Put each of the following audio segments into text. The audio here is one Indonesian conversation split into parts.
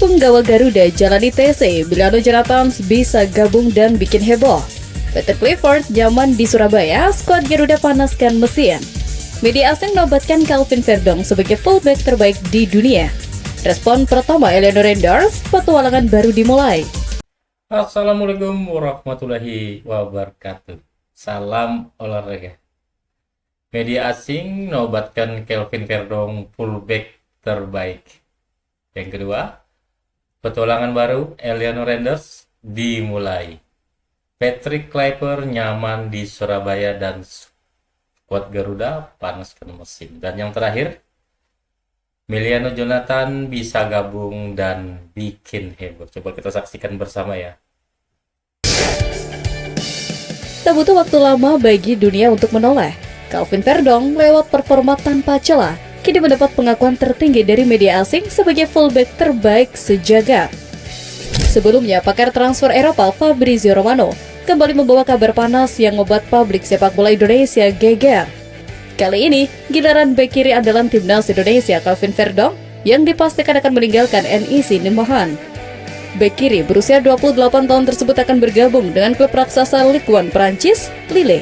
Penggawa Garuda jalani TC, Emiliano Jonathans bisa gabung dan bikin heboh. Peter Clifford nyaman di Surabaya, skuad Garuda panaskan mesin. Media asing nobatkan Calvin Verdong sebagai fullback terbaik di dunia. Respon pertama Eleno Renders, petualangan baru dimulai. Assalamualaikum warahmatullahi wabarakatuh. Salam olahraga. Media asing nobatkan Calvin Verdong fullback terbaik. Yang kedua, petualangan baru Eleno Renders dimulai. Patrick Kluivert nyaman di Surabaya dan skuad Garuda panaskan mesin. Dan yang terakhir, Emiliano Jonathans bisa gabung dan bikin heboh. Coba kita saksikan bersama ya. Tak butuh waktu lama bagi dunia untuk menoleh. Calvin Verdong lewat performa tanpa celah, kini mendapat pengakuan tertinggi dari media asing sebagai fullback terbaik sejagat. Sebelumnya, pakar transfer Eropa Fabrizio Romano kembali membawa kabar panas yang membuat publik sepak bola Indonesia geger. Kali ini, giliran bek kiri andalan timnas Indonesia Calvin Verdong yang dipastikan akan meninggalkan NEC Nijmegen. Bek kiri berusia 28 tahun tersebut akan bergabung dengan klub raksasa Ligue 1 Prancis, Lille.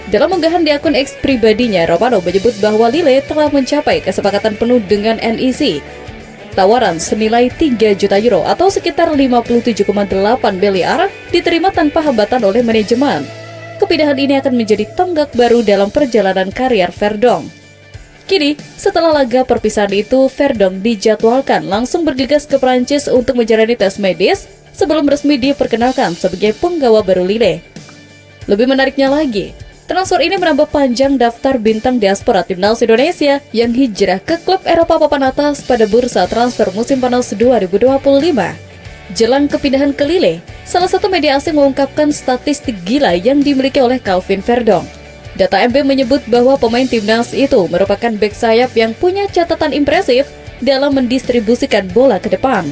Dalam unggahan di akun X pribadinya, Romano menyebut bahwa Lille telah mencapai kesepakatan penuh dengan NEC. Tawaran senilai 3 juta euro atau sekitar 57,8 miliar diterima tanpa hambatan oleh manajemen. Kepindahan ini akan menjadi tonggak baru dalam perjalanan karier Verdong. Kini, setelah laga perpisahan itu, Verdong dijadwalkan langsung bergegas ke Prancis untuk menjalani tes medis sebelum resmi diperkenalkan sebagai penggawa baru Lille. Lebih menariknya lagi, transfer ini menambah panjang daftar bintang diaspora timnas Indonesia yang hijrah ke klub Eropa papan atas pada bursa transfer musim panas 2025. Jelang kepindahan ke Lille, salah satu media asing mengungkapkan statistik gila yang dimiliki oleh Calvin Verdong. Data MB menyebut bahwa pemain timnas itu merupakan bek sayap yang punya catatan impresif dalam mendistribusikan bola ke depan.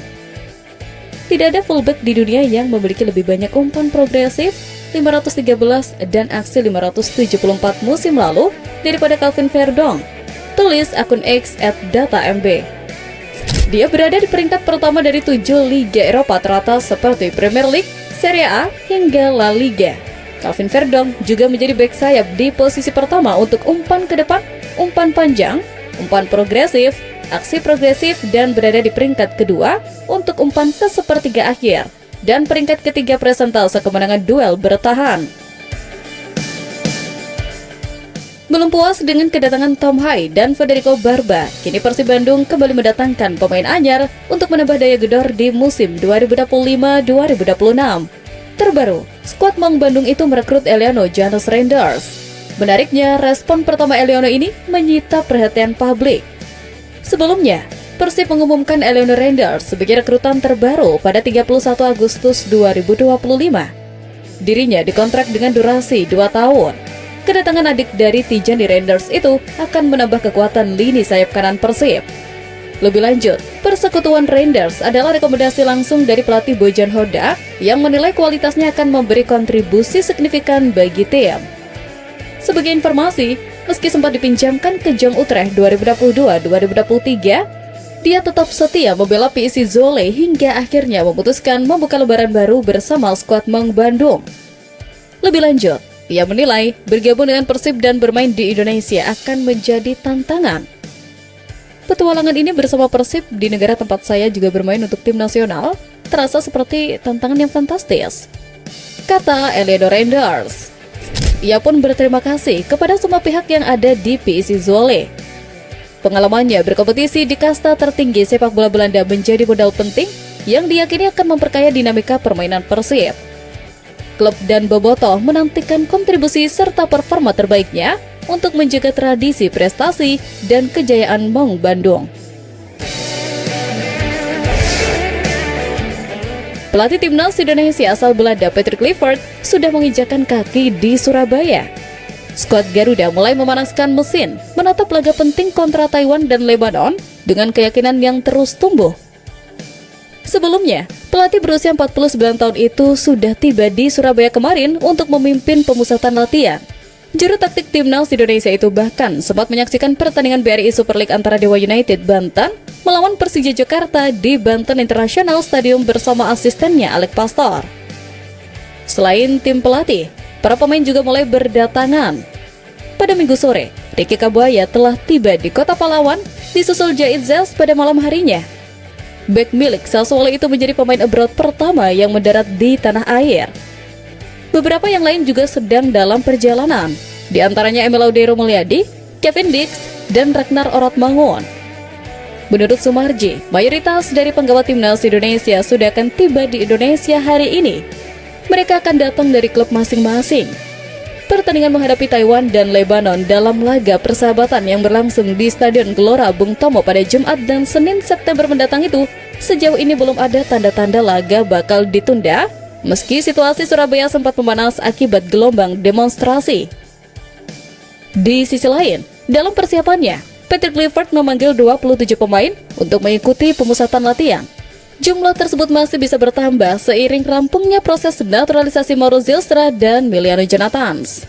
Tidak ada fullback di dunia yang memiliki lebih banyak umpan progresif 513 dan aksi 574 musim lalu daripada Calvin Verdong, tulis akun X @datamb. Dia berada di peringkat pertama dari 7 liga Eropa teratas seperti Premier League, Serie A, hingga La Liga. Calvin Verdong juga menjadi bek sayap di posisi pertama untuk umpan ke depan, umpan panjang, umpan progresif, aksi progresif, dan berada di peringkat kedua untuk umpan ke sepertiga akhir dan peringkat ketiga persentase kemenangan duel bertahan. Belum puas dengan kedatangan Tom Hai dan Federico Barba, kini Persib Bandung kembali mendatangkan pemain anyar untuk menambah daya gedor di musim 2025-2026. Terbaru, skuad Maung Bandung itu merekrut Eleno Renders. Menariknya, respon pertama Eleno ini menyita perhatian publik. Sebelumnya, Persib mengumumkan Eleno Renders sebagai rekrutan terbaru pada 31 Agustus 2025. Dirinya dikontrak dengan durasi 2 tahun. Kedatangan adik dari Tijani Renders itu akan menambah kekuatan lini sayap kanan Persib. Lebih lanjut, persekutuan Renders adalah rekomendasi langsung dari pelatih Bojan Hoda yang menilai kualitasnya akan memberi kontribusi signifikan bagi tim. Sebagai informasi, meski sempat dipinjamkan ke Jong Utrecht 2022-2023, dia tetap setia membela PSI Zwolle hingga akhirnya memutuskan membuka lembaran baru bersama skuad Maung Bandung. Lebih lanjut, ia menilai bergabung dengan Persib dan bermain di Indonesia akan menjadi tantangan. Petualangan ini bersama Persib di negara tempat saya juga bermain untuk tim nasional terasa seperti tantangan yang fantastis, kata Eleno Renders. Ia pun berterima kasih kepada semua pihak yang ada di PSI Zwolle. Pengalamannya berkompetisi di kasta tertinggi sepak bola Belanda menjadi modal penting yang diyakini akan memperkaya dinamika permainan Persib. Klub dan bobotoh menantikan kontribusi serta performa terbaiknya untuk menjaga tradisi prestasi dan kejayaan Maung Bandung. Pelatih timnas Indonesia asal Belanda Patrick Kluivert sudah menginjakan kaki di Surabaya. Skuad Garuda mulai memanaskan mesin, menatap laga penting kontra Taiwan dan Lebanon dengan keyakinan yang terus tumbuh. Sebelumnya, pelatih berusia 49 tahun itu sudah tiba di Surabaya kemarin untuk memimpin pemusatan latihan. Juru taktik timnas Indonesia itu bahkan sempat menyaksikan pertandingan BRI Super League antara Dewa United Banten melawan Persija Jakarta di Banten International Stadium bersama asistennya Alec Pastor. Selain tim pelatih, para pemain juga mulai berdatangan. Pada Minggu sore, Ricky Kabuaya telah tiba di kota Palawan, disusul Jait Zels pada malam harinya. Bek milik Sassuolo itu menjadi pemain abroad pertama yang mendarat di tanah air. Beberapa yang lain juga sedang dalam perjalanan, di antaranya Emil Laudero Mulyadi, Kevin Dix, dan Ragnar Oratmangun. Menurut Sumarji, mayoritas dari penggawa timnas Indonesia sudah akan tiba di Indonesia hari ini. Mereka akan datang dari klub masing-masing. Pertandingan menghadapi Taiwan dan Lebanon dalam laga persahabatan yang berlangsung di Stadion Gelora Bung Tomo pada Jumat dan Senin September mendatang itu, sejauh ini belum ada tanda-tanda laga bakal ditunda, meski situasi Surabaya sempat memanas akibat gelombang demonstrasi. Di sisi lain, dalam persiapannya, Patrick Kluivert memanggil 27 pemain untuk mengikuti pemusatan latihan. Jumlah tersebut masih bisa bertambah seiring rampungnya proses naturalisasi Mauro Zylstra dan Emiliano Jonathans.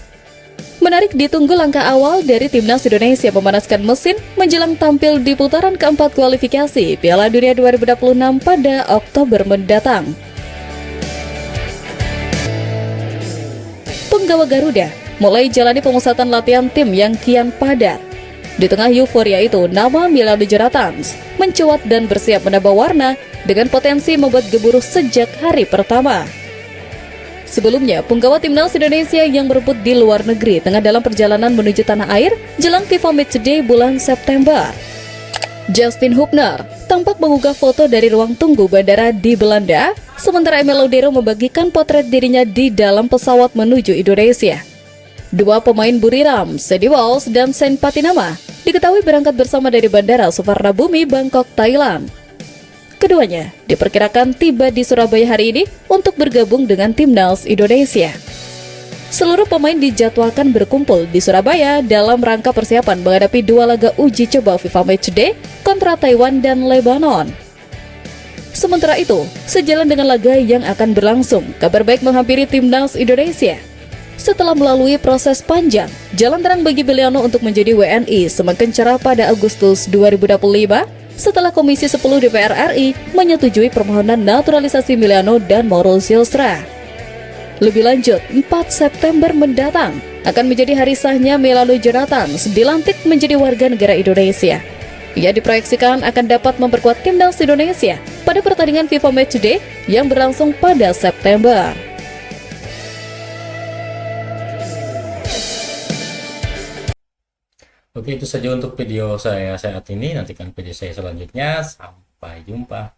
Menarik ditunggu langkah awal dari timnas Indonesia memanaskan mesin menjelang tampil di putaran keempat kualifikasi Piala Dunia 2026 pada Oktober mendatang. Penggawa Garuda mulai jalani pemusatan latihan tim yang kian padat. Di tengah euforia itu, nama Emiliano Jonathans mencuat dan bersiap menambah warna dengan potensi membuat gemuruh sejak hari pertama. Sebelumnya, penggawa timnas Indonesia yang berebut di luar negeri tengah dalam perjalanan menuju tanah air jelang FIFA Matchday bulan September. Justin Hubner tampak mengunggah foto dari ruang tunggu bandara di Belanda, sementara Emil Laudero membagikan potret dirinya di dalam pesawat menuju Indonesia. Dua pemain Buriram, Sedi Walsh dan Sen Patinama, diketahui berangkat bersama dari Bandara Suvarnabhumi, Bangkok, Thailand. Keduanya diperkirakan tiba di Surabaya hari ini untuk bergabung dengan timnas Indonesia. Seluruh pemain dijadwalkan berkumpul di Surabaya dalam rangka persiapan menghadapi dua laga uji coba FIFA Matchday kontra Taiwan dan Lebanon. Sementara itu, sejalan dengan laga yang akan berlangsung, kabar baik menghampiri timnas Indonesia. Setelah melalui proses panjang, jalan terang bagi Emiliano untuk menjadi WNI semakin cerah pada Agustus 2025 setelah Komisi 10 DPR RI menyetujui permohonan naturalisasi Emiliano dan Mauro Zylstra. Lebih lanjut, 4 September mendatang akan menjadi hari sahnya Emiliano Jonathans dilantik menjadi warga negara Indonesia. Ia diproyeksikan akan dapat memperkuat timnas Indonesia pada pertandingan FIFA Matchday yang berlangsung pada September. Oke, itu saja untuk video saya saat ini. Nantikan video saya selanjutnya. Sampai jumpa.